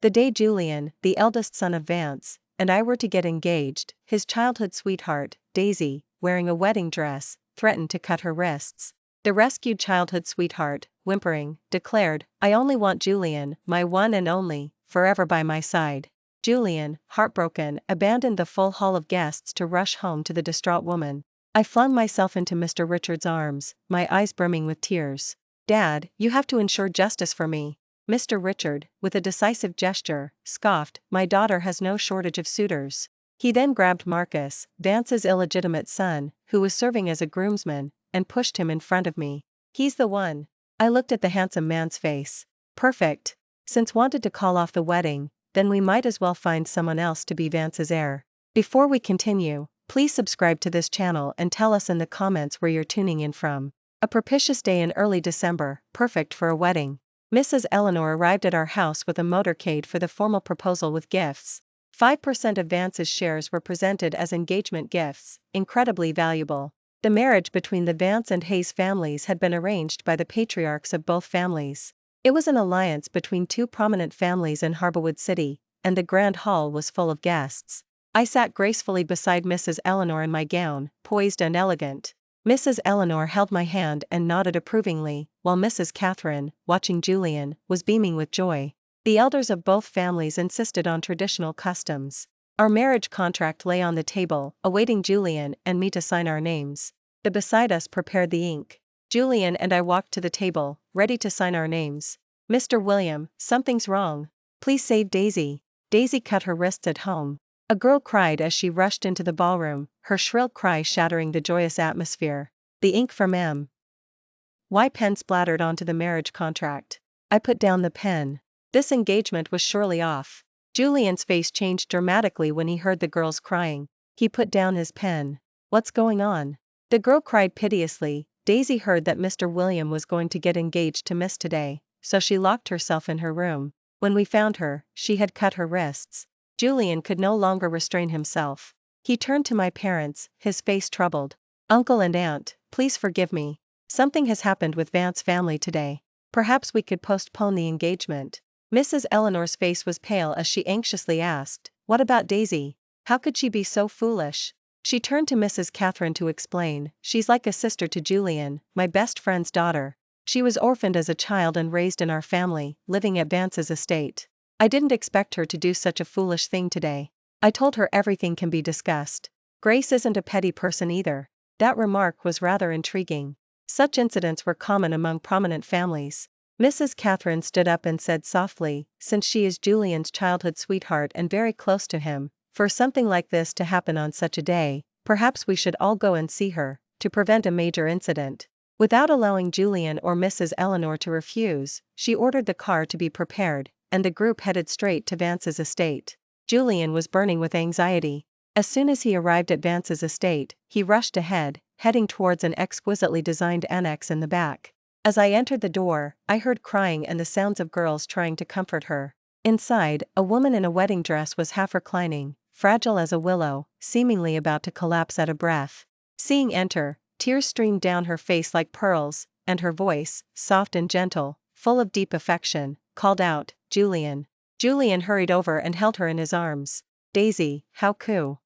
The day Julian, the eldest son of Vance, and I were to get engaged, his childhood sweetheart, Daisy, wearing a wedding dress, threatened to cut her wrists. The rescued childhood sweetheart, whimpering, declared, "I only want Julian, my one and only, forever by my side." Julian, heartbroken, abandoned the full hall of guests to rush home to the distraught woman. I flung myself into Mr. Richards' arms, my eyes brimming with tears. "Dad, you have to ensure justice for me." Mr. Richard, with a decisive gesture, scoffed, "My daughter has no shortage of suitors." He then grabbed Marcus, Vance's illegitimate son, who was serving as a groomsman, and pushed him in front of me. "He's the one." I looked at the handsome man's face. "Perfect. Since wanted to call off the wedding, then we might as well find someone else to be Vance's heir." Before we continue, please subscribe to this channel and tell us in the comments where you're tuning in from. A propitious day in early December, perfect for a wedding. Mrs. Eleanor arrived at our house with a motorcade for the formal proposal with gifts. 5% of Vance's shares were presented as engagement gifts, incredibly valuable. The marriage between the Vance and Hayes families had been arranged by the patriarchs of both families. It was an alliance between two prominent families in Harborwood City, and the grand hall was full of guests. I sat gracefully beside Mrs. Eleanor in my gown, poised and elegant. Mrs. Eleanor held my hand and nodded approvingly, while Mrs. Catherine, watching Julian, was beaming with joy. The elders of both families insisted on traditional customs. Our marriage contract lay on the table, awaiting Julian and me to sign our names. The beside us prepared the ink. Julian and I walked to the table, ready to sign our names. "Mr. William, something's wrong. Please save Daisy. Daisy cut her wrists at home." A girl cried as she rushed into the ballroom, her shrill cry shattering the joyous atmosphere. The ink from M.Y. pen splattered onto the marriage contract. I put down the pen. This engagement was surely off. Julian's face changed dramatically when he heard the girls crying. He put down his pen. "What's going on?" The girl cried piteously. Daisy heard that Mr. William was going to get engaged to Miss today, so she locked herself in her room. When we found her, she had cut her wrists. Julian could no longer restrain himself. He turned to my parents, his face troubled. "Uncle and Aunt, please forgive me. Something has happened with Vance family today. Perhaps we could postpone the engagement." Mrs. Eleanor's face was pale as she anxiously asked, "What about Daisy? How could she be so foolish?" She turned to Mrs. Catherine to explain, "She's like a sister to Julian, my best friend's daughter. She was orphaned as a child and raised in our family, living at Vance's estate. I didn't expect her to do such a foolish thing today. I told her everything can be discussed. Grace isn't a petty person either." That remark was rather intriguing. Such incidents were common among prominent families. Mrs. Catherine stood up and said softly, "Since she is Julian's childhood sweetheart and very close to him, for something like this to happen on such a day, perhaps we should all go and see her, to prevent a major incident." Without allowing Julian or Mrs. Eleanor to refuse, she ordered the car to be prepared, and the group headed straight to Vance's estate. Julian was burning with anxiety. As soon as he arrived at Vance's estate, he rushed ahead, heading towards an exquisitely designed annex in the back. As I entered the door, I heard crying and the sounds of girls trying to comfort her. Inside, a woman in a wedding dress was half reclining, fragile as a willow, seemingly about to collapse at a breath. Seeing enter, tears streamed down her face like pearls, and her voice, soft and gentle, full of deep affection, called out, "Julian." Julian hurried over and held her in his arms. "Daisy, how could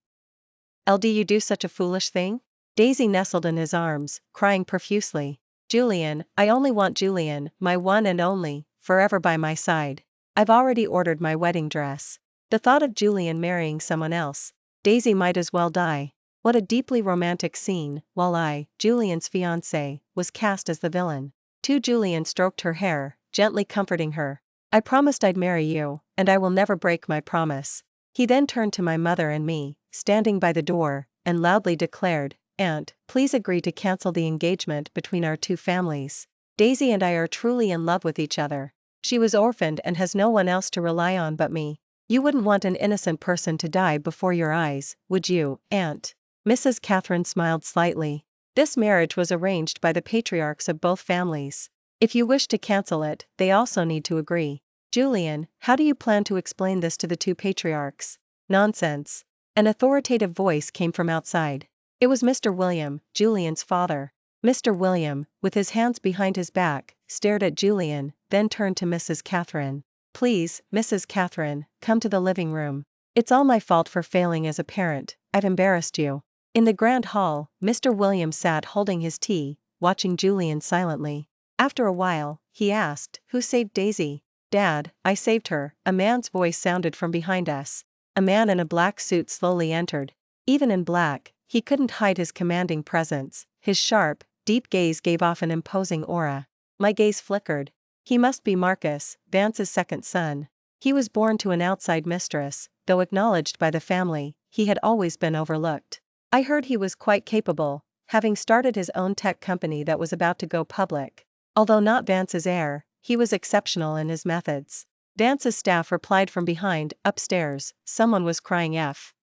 you do such a foolish thing?" Daisy nestled in his arms, crying profusely. "Julian, I only want Julian, my one and only, forever by my side. I've already ordered my wedding dress." The thought of Julian marrying someone else. Daisy might as well die. What a deeply romantic scene, while I, Julian's fiancé, was cast as the villain. Julian stroked her hair, gently comforting her. "I promised I'd marry you, and I will never break my promise." He then turned to my mother and me, standing by the door, and loudly declared, "Aunt, please agree to cancel the engagement between our two families. Daisy and I are truly in love with each other. She was orphaned and has no one else to rely on but me. You wouldn't want an innocent person to die before your eyes, would you, Aunt?" Mrs. Catherine smiled slightly. This marriage was arranged by the patriarchs of both families. If you wish to cancel it, they also need to agree. "Julian, how do you plan to explain this to the two patriarchs?" "Nonsense." An authoritative voice came from outside. It was Mr. William, Julian's father. Mr. William, with his hands behind his back, stared at Julian, then turned to Mrs. Catherine. Please, Mrs. Catherine, come to the living room. It's all my fault for failing as a parent, I've embarrassed you. In the grand hall, Mr. William sat holding his tea, watching Julian silently. After a while, he asked, "Who saved Daisy?" "Dad, I saved her," a man's voice sounded from behind us. A man in a black suit slowly entered. Even in black, he couldn't hide his commanding presence. His sharp, deep gaze gave off an imposing aura. My gaze flickered. He must be Marcus, Vance's second son. He was born to an outside mistress, though acknowledged by the family, he had always been overlooked. I heard he was quite capable, having started his own tech company that was about to go public. Although not Vance's heir, he was exceptional in his methods. Vance's staff replied from behind, "Upstairs, someone was crying F.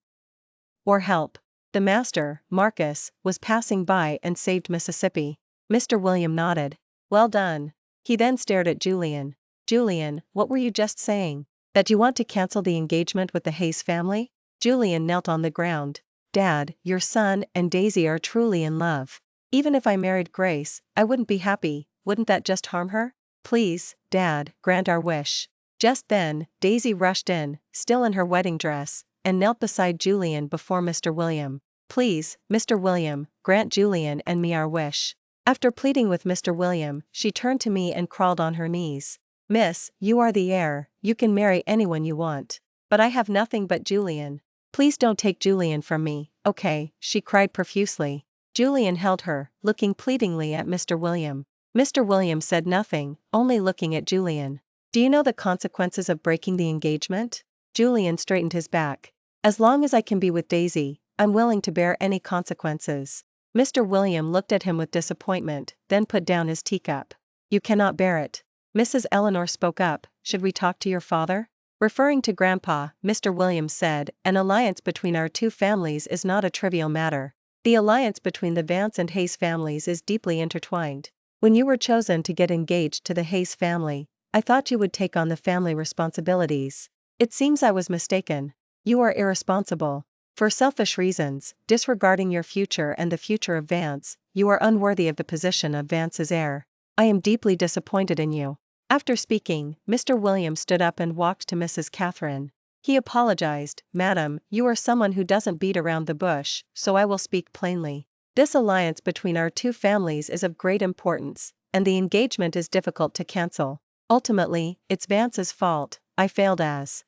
or help. The master, Marcus, was passing by and saved Mississippi." Mr. William nodded. "Well done." He then stared at Julian. "Julian, what were you just saying? That you want to cancel the engagement with the Hayes family?" Julian knelt on the ground. "Dad, your son and Daisy are truly in love. Even if I married Grace, I wouldn't be happy. Wouldn't that just harm her? Please, Dad, grant our wish." Just then, Daisy rushed in, still in her wedding dress, and knelt beside Julian before Mr. William. "Please, Mr. William, grant Julian and me our wish." After pleading with Mr. William, she turned to me and crawled on her knees. "Miss, you are the heir, you can marry anyone you want. But I have nothing but Julian. Please don't take Julian from me, okay?" she cried profusely. Julian held her, looking pleadingly at Mr. William. Mr. William said nothing, only looking at Julian. "Do you know the consequences of breaking the engagement?" Julian straightened his back. "As long as I can be with Daisy, I'm willing to bear any consequences." Mr. William looked at him with disappointment, then put down his teacup. "You cannot bear it." Mrs. Eleanor spoke up, "Should we talk to your father?" Referring to Grandpa, Mr. Williams said, "An alliance between our two families is not a trivial matter. The alliance between the Vance and Hayes families is deeply intertwined. When you were chosen to get engaged to the Hayes family, I thought you would take on the family responsibilities. It seems I was mistaken. You are irresponsible. For selfish reasons, disregarding your future and the future of Vance, you are unworthy of the position of Vance's heir. I am deeply disappointed in you." After speaking, Mr. Williams stood up and walked to Mrs. Catherine. He apologized. "Madam, you are someone who doesn't beat around the bush, so I will speak plainly. This alliance between our two families is of great importance, and the engagement is difficult to cancel. Ultimately, it's Vance's fault. I failed as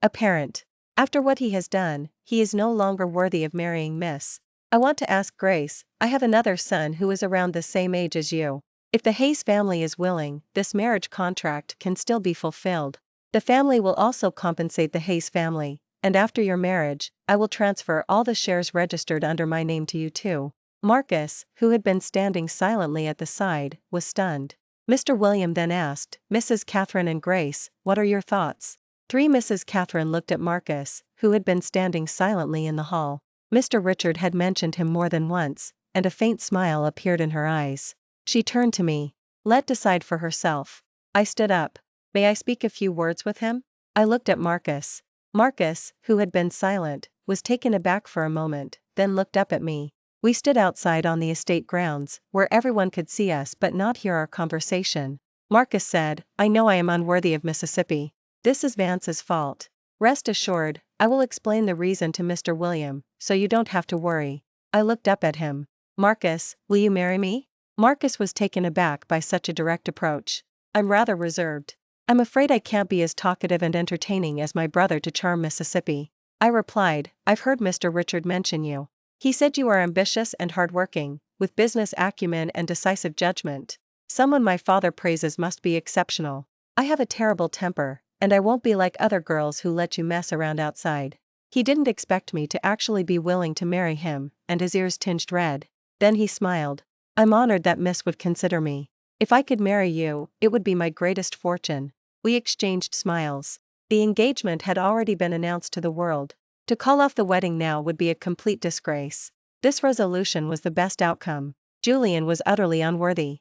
a parent. After what he has done, he is no longer worthy of marrying Miss. I want to ask Grace, I have another son who is around the same age as you. If the Hayes family is willing, this marriage contract can still be fulfilled. The family will also compensate the Hayes family, and after your marriage, I will transfer all the shares registered under my name to you too." Marcus, who had been standing silently at the side, was stunned. Mr. William then asked, "Mrs. Catherine and Grace, what are your thoughts?" Mrs. Catherine looked at Marcus, who had been standing silently in the hall. Mr. Richard had mentioned him more than once, and a faint smile appeared in her eyes. She turned to me. "Let decide for herself." I stood up. "May I speak a few words with him?" I looked at Marcus. Marcus, who had been silent, was taken aback for a moment, then looked up at me. We stood outside on the estate grounds, where everyone could see us but not hear our conversation. Marcus said, "I know I am unworthy of Mississippi. This is Vance's fault. Rest assured, I will explain the reason to Mr. William, so you don't have to worry." I looked up at him. "Marcus, will you marry me?" Marcus was taken aback by such a direct approach. "I'm rather reserved. I'm afraid I can't be as talkative and entertaining as my brother to charm Mississippi." I replied, "I've heard Mr. Richard mention you. He said you are ambitious and hardworking, with business acumen and decisive judgment. Someone my father praises must be exceptional. I have a terrible temper, and I won't be like other girls who let you mess around outside." He didn't expect me to actually be willing to marry him, and his ears tinged red. Then he smiled. "I'm honored that Miss would consider me. If I could marry you, it would be my greatest fortune." We exchanged smiles. The engagement had already been announced to the world. To call off the wedding now would be a complete disgrace. This resolution was the best outcome. Julian was utterly unworthy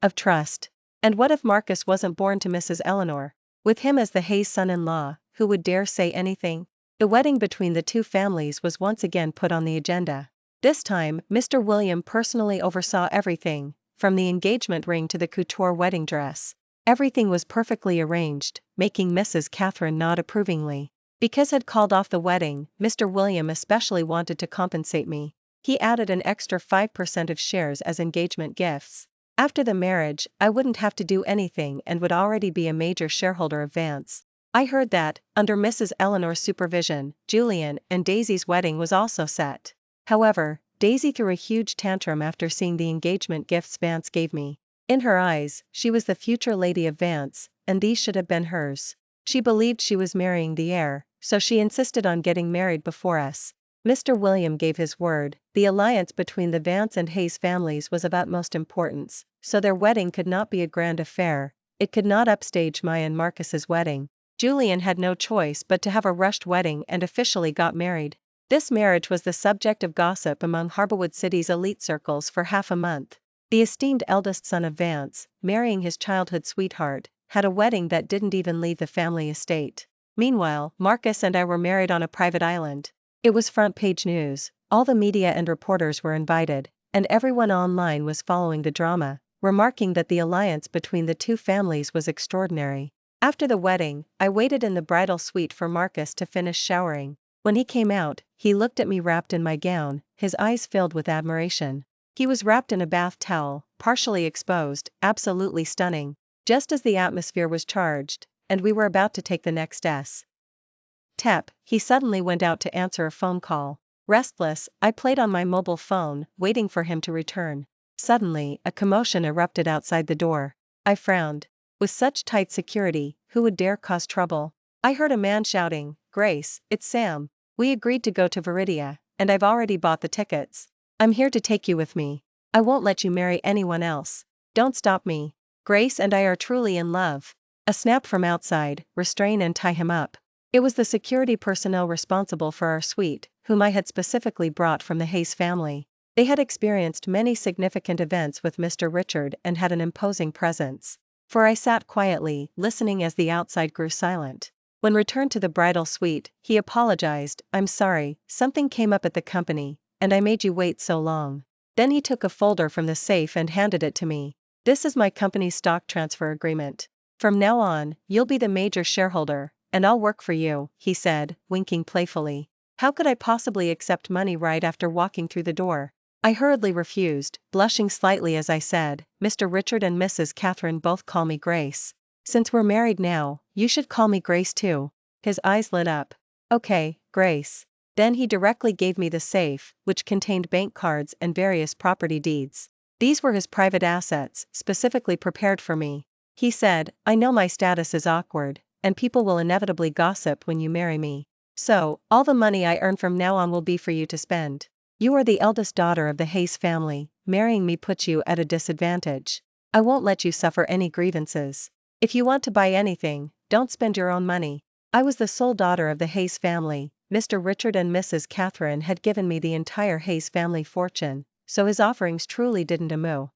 of trust. And what if Marcus wasn't born to Mrs. Eleanor? With him as the Hayes son-in-law, who would dare say anything? The wedding between the two families was once again put on the agenda. This time, Mr. William personally oversaw everything, from the engagement ring to the couture wedding dress. Everything was perfectly arranged, making Mrs. Catherine nod approvingly. Because had called off the wedding, Mr. William especially wanted to compensate me. He added an extra 5% of shares as engagement gifts. After the marriage, I wouldn't have to do anything and would already be a major shareholder of Vance. I heard that, under Mrs. Eleanor's supervision, Julian and Daisy's wedding was also set. However, Daisy threw a huge tantrum after seeing the engagement gifts Vance gave me. In her eyes, she was the future lady of Vance, and these should have been hers. She believed she was marrying the heir, so she insisted on getting married before us. Mr. William gave his word. The alliance between the Vance and Hayes families was of utmost importance, so their wedding could not be a grand affair. It could not upstage my and Marcus's wedding. Julian had no choice but to have a rushed wedding and officially got married. This marriage was the subject of gossip among Harborwood City's elite circles for half a month. The esteemed eldest son of Vance, marrying his childhood sweetheart, had a wedding that didn't even leave the family estate. Meanwhile, Marcus and I were married on a private island. It was front-page news, all the media and reporters were invited, and everyone online was following the drama, remarking that the alliance between the two families was extraordinary. After the wedding, I waited in the bridal suite for Marcus to finish showering. When he came out, he looked at me wrapped in my gown, his eyes filled with admiration. He was wrapped in a bath towel, partially exposed, absolutely stunning. Just as the atmosphere was charged, and we were about to take the next step, he suddenly went out to answer a phone call. Restless, I played on my mobile phone, waiting for him to return. Suddenly, a commotion erupted outside the door. I frowned. With such tight security, who would dare cause trouble? I heard a man shouting, "Grace, it's Sam. We agreed to go to Viridia, and I've already bought the tickets. I'm here to take you with me. I won't let you marry anyone else. Don't stop me. Grace and I are truly in love." A snap from outside, "Restrain and tie him up." It was the security personnel responsible for our suite, whom I had specifically brought from the Hayes family. They had experienced many significant events with Mr. Richard and had an imposing presence. For I sat quietly, listening as the outside grew silent. When returned to the bridal suite, he apologized, "I'm sorry, something came up at the company, and I made you wait so long." Then he took a folder from the safe and handed it to me. "This is my company's stock transfer agreement. From now on, you'll be the major shareholder, and I'll work for you," he said, winking playfully. How could I possibly accept money right after walking through the door? I hurriedly refused, blushing slightly as I said, "Mr. Richard and Mrs. Catherine both call me Grace. Since we're married now, you should call me Grace too." His eyes lit up. "Okay, Grace." Then he directly gave me the safe, which contained bank cards and various property deeds. These were his private assets, specifically prepared for me. He said, "I know my status is awkward, and people will inevitably gossip when you marry me. So, all the money I earn from now on will be for you to spend. You are the eldest daughter of the Hayes family, marrying me puts you at a disadvantage. I won't let you suffer any grievances. If you want to buy anything, don't spend your own money." I was the sole daughter of the Hayes family. Mr. Richard and Mrs. Catherine had given me the entire Hayes family fortune, so his offerings truly didn't amount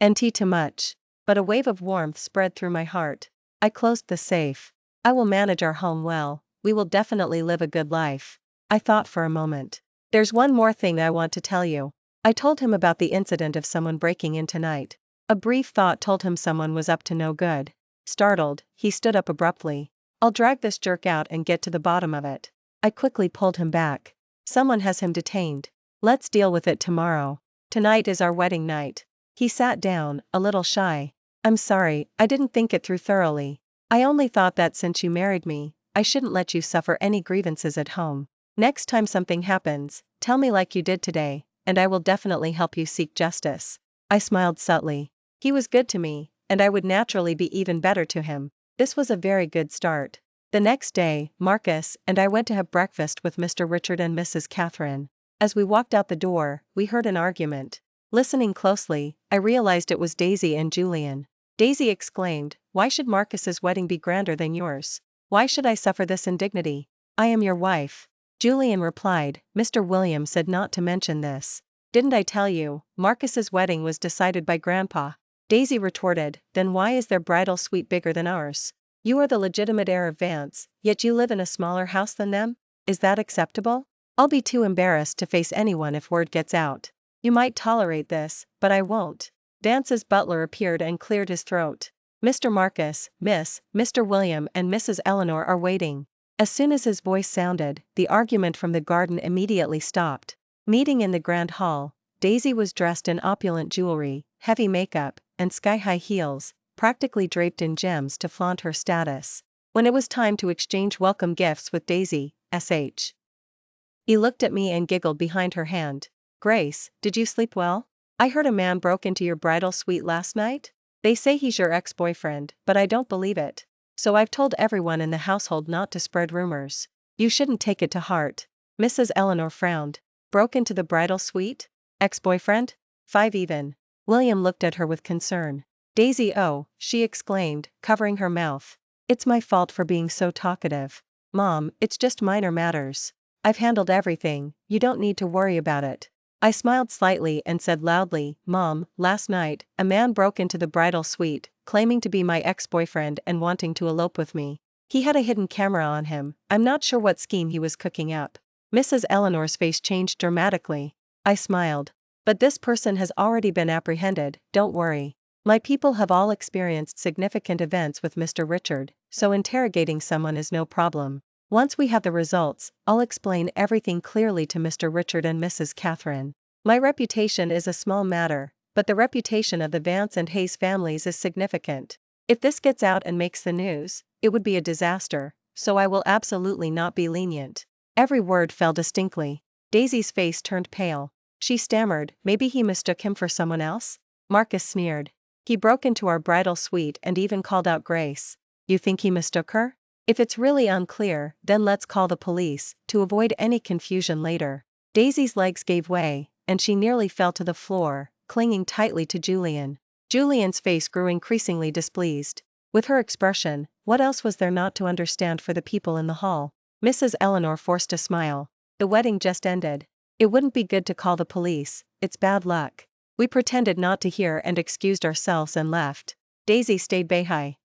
to much. But a wave of warmth spread through my heart. I closed the safe. "I will manage our home well, we will definitely live a good life." I thought for a moment. "There's one more thing I want to tell you." I told him about the incident of someone breaking in tonight. A brief thought told him someone was up to no good. Startled, he stood up abruptly. "I'll drag this jerk out and get to the bottom of it." I quickly pulled him back. "Someone has him detained. Let's deal with it tomorrow. Tonight is our wedding night." He sat down, a little shy. "I'm sorry, I didn't think it through thoroughly. I only thought that since you married me, I shouldn't let you suffer any grievances at home. Next time something happens, tell me like you did today, and I will definitely help you seek justice." I smiled subtly. He was good to me, and I would naturally be even better to him. This was a very good start. The next day, Marcus and I went to have breakfast with Mr. Richard and Mrs. Catherine. As we walked out the door, we heard an argument. Listening closely, I realized it was Daisy and Julian. Daisy exclaimed, "Why should Marcus's wedding be grander than yours? Why should I suffer this indignity? I am your wife." Julian replied, "Mr. William said not to mention this. Didn't I tell you, Marcus's wedding was decided by Grandpa?" Daisy retorted, "Then why is their bridal suite bigger than ours? You are the legitimate heir of Vance, yet you live in a smaller house than them? Is that acceptable? I'll be too embarrassed to face anyone if word gets out. You might tolerate this, but I won't." Vance's butler appeared and cleared his throat. Mr. Marcus, Mr. William and Mrs. Eleanor are waiting. As soon as his voice sounded, the argument from the garden immediately stopped. Meeting in the grand hall, Daisy was dressed in opulent jewelry, heavy makeup, and sky-high heels, practically draped in gems to flaunt her status. When it was time to exchange welcome gifts with Daisy, he looked at me and giggled behind her hand. Grace, did you sleep well? I heard a man broke into your bridal suite last night. They say he's your ex-boyfriend, but I don't believe it. So I've told everyone in the household not to spread rumors. You shouldn't take it to heart. Mrs. Eleanor frowned. Broke into the bridal suite? Ex-boyfriend? 5 even. William looked at her with concern. Daisy, oh, she exclaimed, covering her mouth. It's my fault for being so talkative. Mom, it's just minor matters. I've handled everything, you don't need to worry about it. I smiled slightly and said loudly, Mom, last night, a man broke into the bridal suite, claiming to be my ex-boyfriend and wanting to elope with me. He had a hidden camera on him. I'm not sure what scheme he was cooking up. Mrs. Eleanor's face changed dramatically. I smiled. But this person has already been apprehended, don't worry. My people have all experienced significant events with Mr. Richard, so interrogating someone is no problem. Once we have the results, I'll explain everything clearly to Mr. Richard and Mrs. Catherine. My reputation is a small matter, but the reputation of the Vance and Hayes families is significant. If this gets out and makes the news, it would be a disaster, so I will absolutely not be lenient. Every word fell distinctly. Daisy's face turned pale. She stammered, maybe he mistook him for someone else? Marcus sneered. He broke into our bridal suite and even called out Grace. You think he mistook her? If it's really unclear, then let's call the police, to avoid any confusion later. Daisy's legs gave way, and she nearly fell to the floor, clinging tightly to Julian. Julian's face grew increasingly displeased. With her expression, what else was there not to understand for the people in the hall? Mrs. Eleanor forced a smile. The wedding just ended. It wouldn't be good to call the police, it's bad luck. We pretended not to hear and excused ourselves and left. Daisy stayed behind.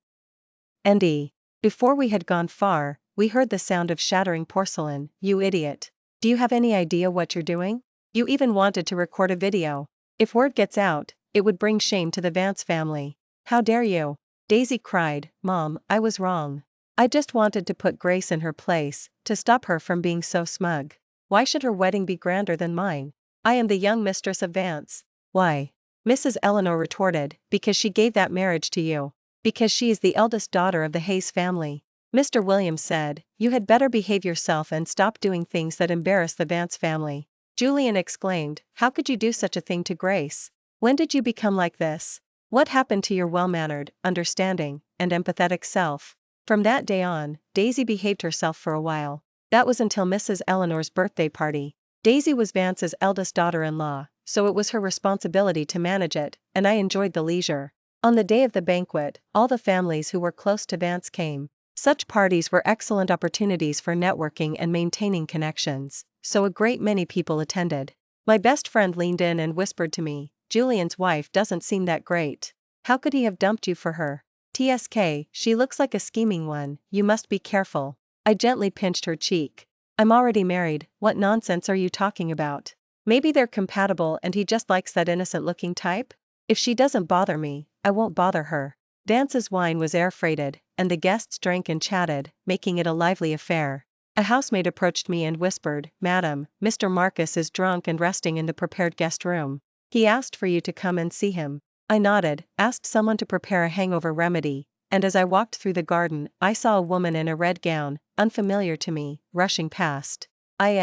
Before we had gone far, we heard the sound of shattering porcelain. You idiot. Do you have any idea what you're doing? You even wanted to record a video. If word gets out, it would bring shame to the Vance family. How dare you? Daisy cried, Mom, I was wrong. I just wanted to put Grace in her place, to stop her from being so smug. Why should her wedding be grander than mine? I am the young mistress of Vance. Why? Mrs. Eleanor retorted, because she gave that marriage to you. Because she is the eldest daughter of the Hayes family. Mr. Williams said, you had better behave yourself and stop doing things that embarrass the Vance family. Julian exclaimed, how could you do such a thing to Grace? When did you become like this? What happened to your well-mannered, understanding, and empathetic self? From that day on, Daisy behaved herself for a while. That was until Mrs. Eleanor's birthday party. Daisy was Vance's eldest daughter-in-law, so it was her responsibility to manage it, and I enjoyed the leisure. On the day of the banquet, all the families who were close to Vance came. Such parties were excellent opportunities for networking and maintaining connections, so a great many people attended. My best friend leaned in and whispered to me, Julian's wife doesn't seem that great. How could he have dumped you for her? TSK, she looks like a scheming one, you must be careful. I gently pinched her cheek. I'm already married, what nonsense are you talking about? Maybe they're compatible and he just likes that innocent-looking type? If she doesn't bother me, I won't bother her. Vance's wine was air-freighted, and the guests drank and chatted, making it a lively affair. A housemaid approached me and whispered, Madam, Mr. Marcus is drunk and resting in the prepared guest room. He asked for you to come and see him. I nodded, asked someone to prepare a hangover remedy, and as I walked through the garden, I saw a woman in a red gown, unfamiliar to me, rushing past. I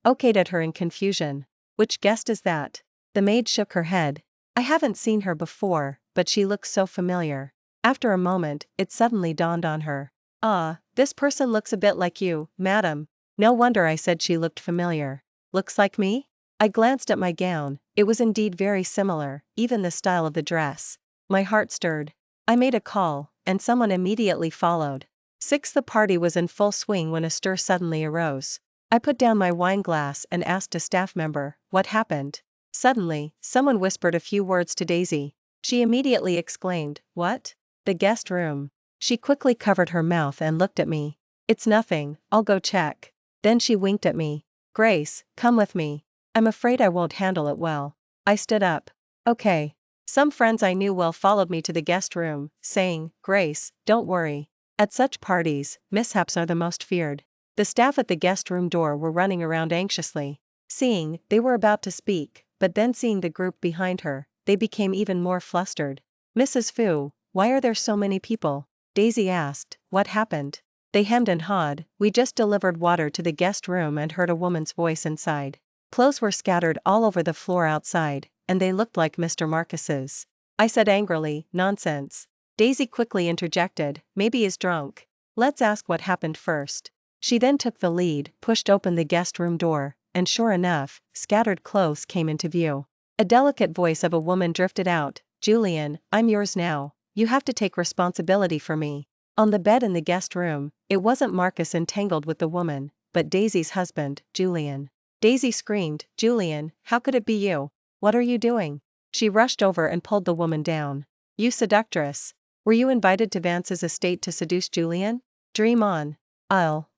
okayed at her in confusion. Which guest is that? The maid shook her head. I haven't seen her before, but she looks so familiar. After a moment, it suddenly dawned on her. Ah, this person looks a bit like you, madam. No wonder I said she looked familiar. Looks like me? I glanced at my gown, it was indeed very similar, even the style of the dress. My heart stirred. I made a call, and someone immediately followed. The party was in full swing when a stir suddenly arose. I put down my wine glass and asked a staff member, what happened? Suddenly, someone whispered a few words to Daisy. She immediately exclaimed, what? The guest room. She quickly covered her mouth and looked at me. It's nothing, I'll go check. Then she winked at me. Grace, come with me. I'm afraid I won't handle it well. I stood up. Okay. Some friends I knew well followed me to the guest room, saying, "Grace, don't worry." At such parties, mishaps are the most feared. The staff at the guest room door were running around anxiously. They were about to speak, but then seeing the group behind her, they became even more flustered. "Mrs. Fu, why are there so many people?" Daisy asked. "What happened?" They hemmed and hawed. "We just delivered water to the guest room and heard a woman's voice inside. Clothes were scattered all over the floor outside, and they looked like Mr. Marcus's." I said angrily, "Nonsense." Daisy quickly interjected, "Maybe he's drunk. Let's ask what happened first." She then took the lead, pushed open the guest room door, and sure enough, scattered clothes came into view. A delicate voice of a woman drifted out, "Julian, I'm yours now. You have to take responsibility for me." On the bed in the guest room, it wasn't Marcus entangled with the woman, but Daisy's husband, Julian. Daisy screamed, "Julian, how could it be you? What are you doing?" She rushed over and pulled the woman down. "You seductress. Were you invited to Vance's estate to seduce Julian? Dream on. I'll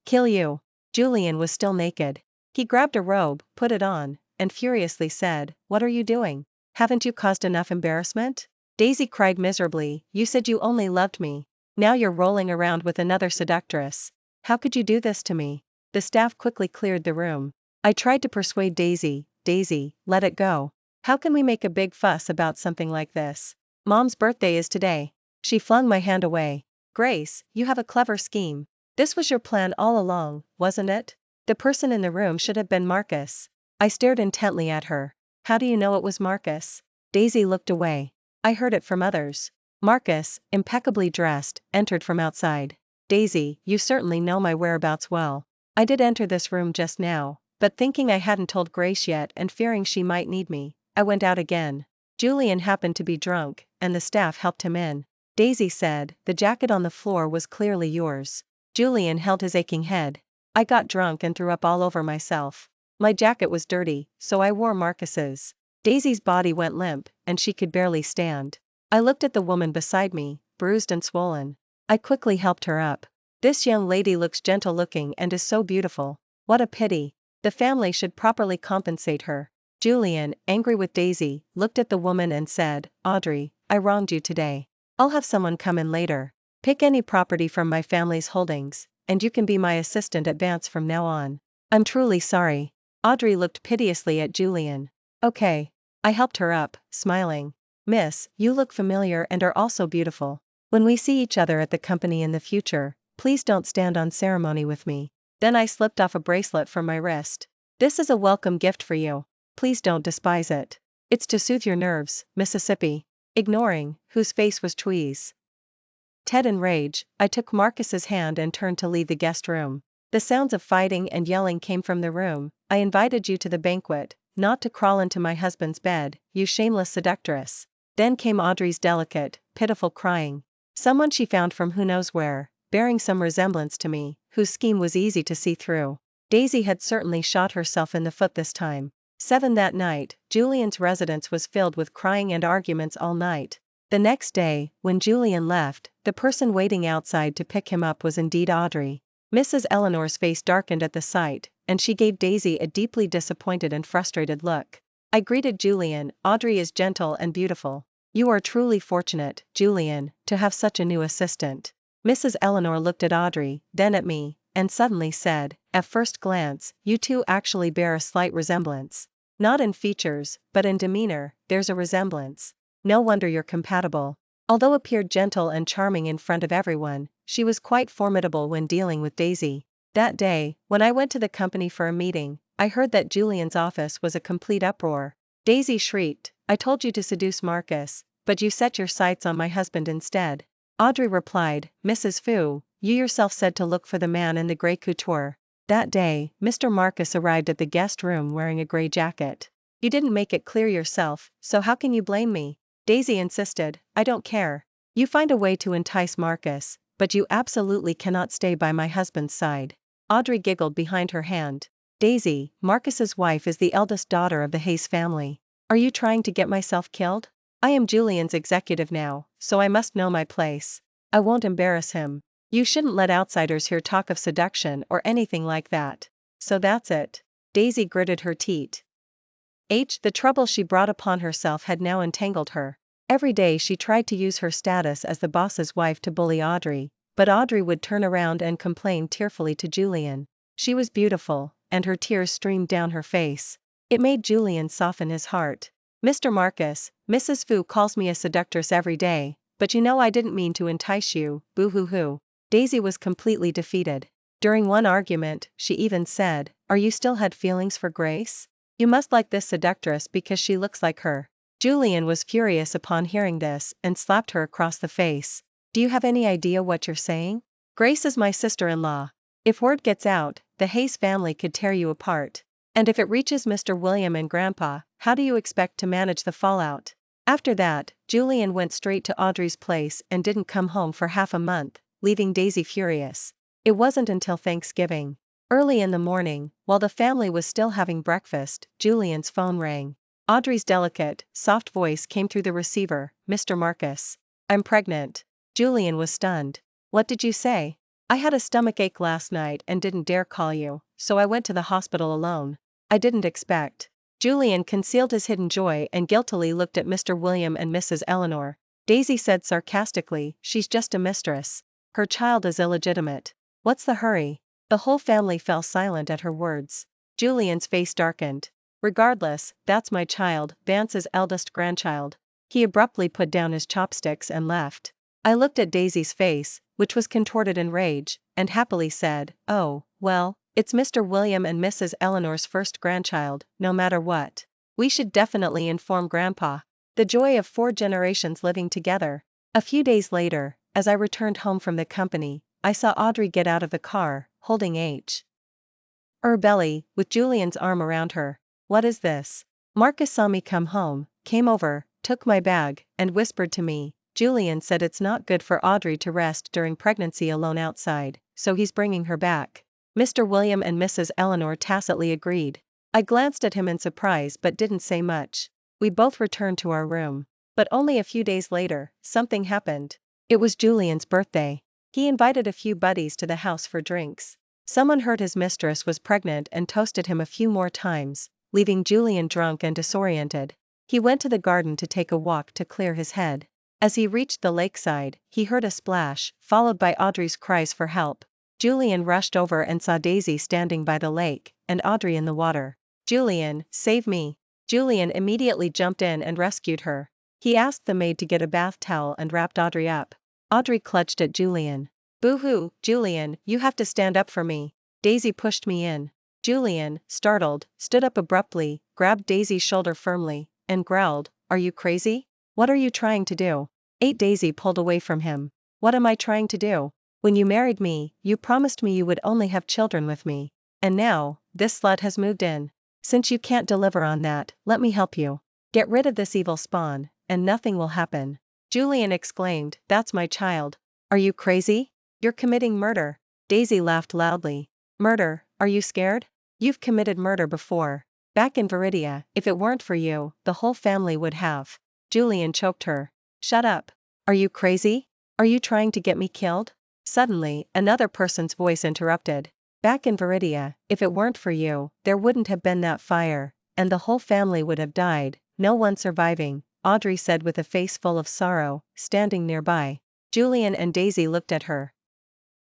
kill you." Julian was still naked. He grabbed a robe, put it on, and furiously said, "What are you doing? Haven't you caused enough embarrassment?" Daisy cried miserably, "You said you only loved me. Now you're rolling around with another seductress. How could you do this to me?" The staff quickly cleared the room. I tried to persuade Daisy, "Daisy, let it go. How can we make a big fuss about something like this? Mom's birthday is today." She flung my hand away. "Grace, you have a clever scheme. This was your plan all along, wasn't it? The person in the room should have been Marcus." I stared intently at her. "How do you know it was Marcus?" Daisy looked away. "I heard it from others." Marcus, impeccably dressed, entered from outside. "Daisy, you certainly know my whereabouts well. I did enter this room just now, but thinking I hadn't told Grace yet and fearing she might need me, I went out again. Julian happened to be drunk, and the staff helped him in." Daisy said, "The jacket on the floor was clearly yours." Julian held his aching head. "I got drunk and threw up all over myself. My jacket was dirty, so I wore Marcus's." Daisy's body went limp, and she could barely stand. I looked at the woman beside me, bruised and swollen. I quickly helped her up. "This young lady looks gentle looking and is so beautiful. What a pity. The family should properly compensate her." Julian, angry with Daisy, looked at the woman and said, "Audrey, I wronged you today. I'll have someone come in later. Pick any property from my family's holdings, and you can be my assistant at Vance from now on. I'm truly sorry." Audrey looked piteously at Julian. "Okay." I helped her up, smiling. "Miss, you look familiar and are also beautiful. When we see each other at the company in the future, please don't stand on ceremony with me." Then I slipped off a bracelet from my wrist. "This is a welcome gift for you. Please don't despise it. It's to soothe your nerves, Mississippi." Ignoring, whose face was Tweez. Ted in rage, I took Marcus's hand and turned to leave the guest room. The sounds of fighting and yelling came from the room. "I invited you to the banquet, not to crawl into my husband's bed, you shameless seductress." Then came Audrey's delicate, pitiful crying. Someone she found from who knows where, bearing some resemblance to me, whose scheme was easy to see through. Daisy had certainly shot herself in the foot this time. 7 That night, Julian's residence was filled with crying and arguments all night. The next day, when Julian left, the person waiting outside to pick him up was indeed Audrey. Mrs. Eleanor's face darkened at the sight, and she gave Daisy a deeply disappointed and frustrated look. I greeted Julian. "Audrey is gentle and beautiful. You are truly fortunate, Julian, to have such a new assistant." Mrs. Eleanor looked at Audrey, then at me, and suddenly said, "At first glance, you two actually bear a slight resemblance. Not in features, but in demeanor, there's a resemblance. No wonder you're compatible." Although appeared gentle and charming in front of everyone, she was quite formidable when dealing with Daisy. That day, when I went to the company for a meeting, I heard that Julian's office was a complete uproar. Daisy shrieked, "I told you to seduce Marcus, but you set your sights on my husband instead." Audrey replied, "Mrs. Fu, you yourself said to look for the man in the grey couture." That day, Mr. Marcus arrived at the guest room wearing a grey jacket. "You didn't make it clear yourself, so how can you blame me?" Daisy insisted, "I don't care. You find a way to entice Marcus, but you absolutely cannot stay by my husband's side." Audrey giggled behind her hand. "Daisy, Marcus's wife is the eldest daughter of the Hayes family. Are you trying to get myself killed? I am Julian's executive now, so I must know my place. I won't embarrass him. You shouldn't let outsiders hear talk of seduction or anything like that. So that's it." Daisy gritted her teeth. The trouble she brought upon herself had now entangled her. Every day she tried to use her status as the boss's wife to bully Audrey, but Audrey would turn around and complain tearfully to Julian. She was beautiful, and her tears streamed down her face. It made Julian soften his heart. Mr. Marcus, Mrs. Fu calls me a seductress every day, but you know I didn't mean to entice you, boo-hoo-hoo. Daisy was completely defeated. During one argument, she even said, "Are you still had feelings for Grace? You must like this seductress because she looks like her." Julian was furious upon hearing this and slapped her across the face. "Do you have any idea what you're saying? Grace is my sister-in-law. If word gets out, the Hayes family could tear you apart. And if it reaches Mr. William and Grandpa, how do you expect to manage the fallout?" After that, Julian went straight to Audrey's place and didn't come home for half a month, leaving Daisy furious. It wasn't until Thanksgiving. Early in the morning, while the family was still having breakfast, Julian's phone rang. Audrey's delicate, soft voice came through the receiver. "Mr. Marcus. I'm pregnant." Julian was stunned. "What did you say?" "I had a stomachache last night and didn't dare call you, so I went to the hospital alone. I didn't expect." Julian concealed his hidden joy and guiltily looked at Mr. William and Mrs. Eleanor. Daisy said sarcastically, "She's just a mistress. Her child is illegitimate. What's the hurry?" The whole family fell silent at her words. Julian's face darkened. "Regardless, that's my child, Vance's eldest grandchild." He abruptly put down his chopsticks and left. I looked at Daisy's face, which was contorted in rage, and happily said, "Oh, well, it's Mr. William and Mrs. Eleanor's first grandchild, no matter what. We should definitely inform Grandpa." The joy of 4 generations living together. A few days later, as I returned home from the company, I saw Audrey get out of the car, holding her belly, with Julian's arm around her. "What is this?" Marcus saw me come home, came over, took my bag, and whispered to me, "Julian said it's not good for Audrey to rest during pregnancy alone outside, so he's bringing her back." Mr. William and Mrs. Eleanor tacitly agreed. I glanced at him in surprise but didn't say much. We both returned to our room. But only a few days later, something happened. It was Julian's birthday. He invited a few buddies to the house for drinks. Someone heard his mistress was pregnant and toasted him a few more times, leaving Julian drunk and disoriented. He went to the garden to take a walk to clear his head. As he reached the lakeside, he heard a splash, followed by Audrey's cries for help. Julian rushed over and saw Daisy standing by the lake, and Audrey in the water. "Julian, save me." Julian immediately jumped in and rescued her. He asked the maid to get a bath towel and wrapped Audrey up. Audrey clutched at Julian. "Boo-hoo, Julian, you have to stand up for me." Daisy pushed me in. Julian, startled, stood up abruptly, grabbed Daisy's shoulder firmly, and growled, "Are you crazy? What are you trying to do?" Daisy pulled away from him. "What am I trying to do? When you married me, you promised me you would only have children with me. And now, this slut has moved in. Since you can't deliver on that, let me help you. Get rid of this evil spawn, and nothing will happen." Julian exclaimed, "That's my child. Are you crazy? You're committing murder." Daisy laughed loudly. "Murder, are you scared? You've committed murder before. Back in Viridia, if it weren't for you, the whole family would have." Julian choked her. "Shut up. Are you crazy? Are you trying to get me killed?" Suddenly, another person's voice interrupted. "Back in Viridia, if it weren't for you, there wouldn't have been that fire, and the whole family would have died, no one surviving," Audrey said with a face full of sorrow, standing nearby. Julian and Daisy looked at her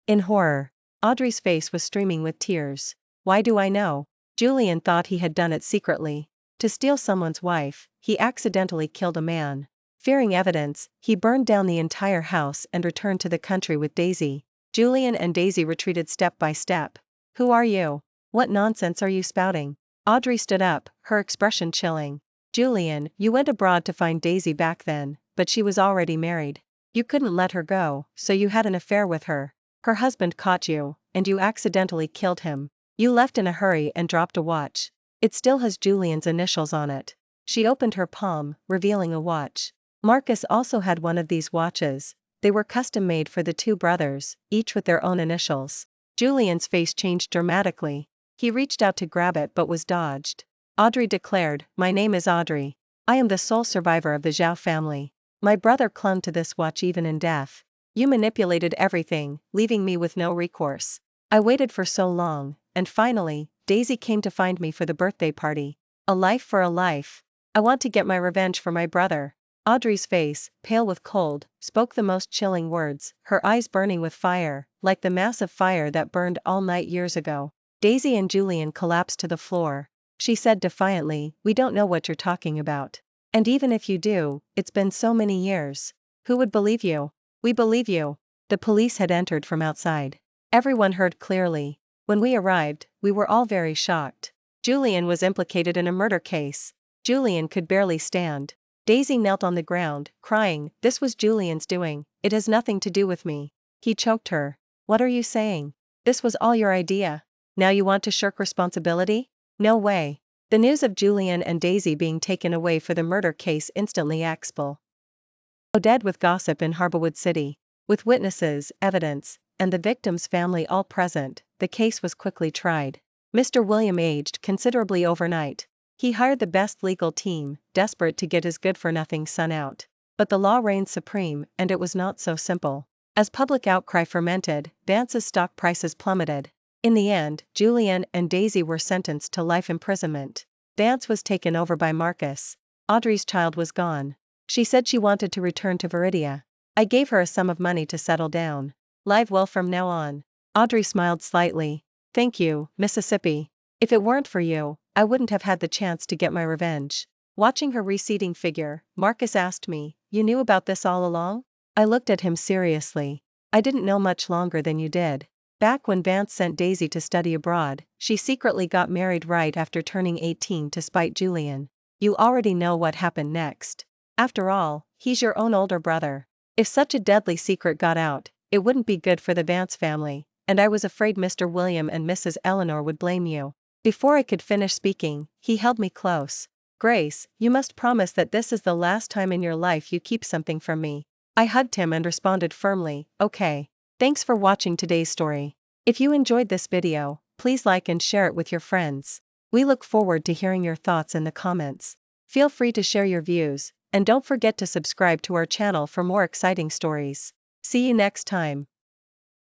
in horror. Audrey's face was streaming with tears. "Why do I know?" Julian thought he had done it secretly. To steal someone's wife, he accidentally killed a man. Fearing evidence, he burned down the entire house and returned to the country with Daisy. Julian and Daisy retreated step by step. "Who are you? What nonsense are you spouting?" Audrey stood up, her expression chilling. "Julian, you went abroad to find Daisy back then, but she was already married. You couldn't let her go, so you had an affair with her. Her husband caught you, and you accidentally killed him. You left in a hurry and dropped a watch. It still has Julian's initials on it." She opened her palm, revealing a watch. Marcus also had one of these watches. They were custom made for the 2 brothers, each with their own initials. Julian's face changed dramatically. He reached out to grab it but was dodged. Audrey declared, "My name is Audrey. I am the sole survivor of the Zhao family. My brother clung to this watch even in death. You manipulated everything, leaving me with no recourse. I waited for so long, and finally, Daisy came to find me for the birthday party." A life for a life. I want to get my revenge for my brother. Audrey's face, pale with cold, spoke the most chilling words, her eyes burning with fire, like the massive fire that burned all night years ago. Daisy and Julian collapsed to the floor. She said defiantly, "We don't know what you're talking about. And even if you do, it's been so many years. Who would believe you?" "We believe you." The police had entered from outside. Everyone heard clearly. When we arrived, we were all very shocked. Julian was implicated in a murder case. Julian could barely stand. Daisy knelt on the ground, crying, "This was Julian's doing, it has nothing to do with me." He choked her. "What are you saying? This was all your idea? Now you want to shirk responsibility? No way." The news of Julian and Daisy being taken away for the murder case instantly exploded with gossip in Harborwood City. With witnesses, evidence, and the victim's family all present, the case was quickly tried. Mr. William aged considerably overnight. He hired the best legal team, desperate to get his good-for-nothing son out. But the law reigned supreme, and it was not so simple. As public outcry fermented, Vance's stock prices plummeted. In the end, Julian and Daisy were sentenced to life imprisonment. Vance was taken over by Marcus. Audrey's child was gone. She said she wanted to return to Viridia. I gave her a sum of money to settle down. Live well from now on. Audrey smiled slightly. "Thank you, Mississippi. If it weren't for you, I wouldn't have had the chance to get my revenge." Watching her receding figure, Marcus asked me, "You knew about this all along?" I looked at him seriously. "I didn't know much longer than you did. Back when Vance sent Daisy to study abroad, she secretly got married right after turning 18 to spite Julian. You already know what happened next. After all, he's your own older brother. If such a deadly secret got out, it wouldn't be good for the Vance family, and I was afraid Mr. William and Mrs. Eleanor would blame you." Before I could finish speaking, he held me close. "Grace, you must promise that this is the last time in your life you keep something from me." I hugged him and responded firmly, "Okay." Thanks for watching today's story. If you enjoyed this video, please like and share it with your friends. We look forward to hearing your thoughts in the comments. Feel free to share your views, and don't forget to subscribe to our channel for more exciting stories. See you next time.